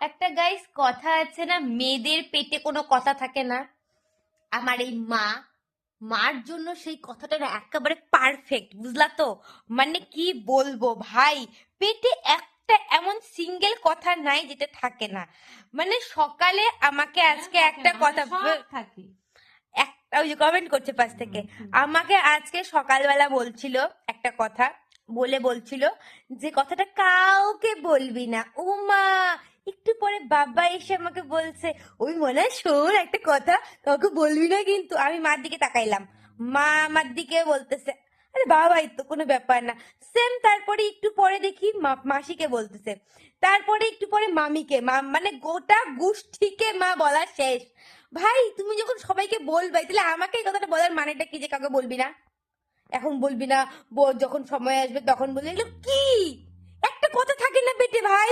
একটা গাইস কথা আছে না, মেয়েদের পেটে কোনো কথা থাকে না। আমার এই মার জন্য সেই কথাটা না একেবারে পারফেক্ট, বুঝলা তো? মানে কি বলবো ভাই, পেটে একটা এমন সিঙ্গেল কথা নাই যেটা থাকে না। মানে সকালে আমাকে আজকে একটা কথা থাকে। একটা ওই যে কমেন্ট করছে পাশ থেকে, আমাকে আজকে সকালবেলা বলছিল একটা কথা, বলছিল যে কথাটা কাউকে বলবি না। ও মা, একটু পরে বাবা এসে আমাকে বলছে, ওই মনে হয় শোন একটা কথা, কাউকে বলবি না কিন্তু। আমি মার দিকে তাকাইলাম, মা আমার দিকে বলতেছে, আরে বাবা এই তো কোনো ব্যাপার না। সেম তারপরে একটু পরে দেখি মাসিকে বলতেছে, তারপরে একটু পরে মামিকে, মানে গোটা গোষ্ঠীকে মা বলা শেষ। ভাই তুমি যখন সবাইকে বলবে তাহলে আমাকে এই কথাটা বলার মানেটা কি যে কাউকে বলবি না? এখন বলবি না, যখন সময় আসবে তখন বলবি, এগুলো কি? একটা কথা থাকে না পেটে ভাই।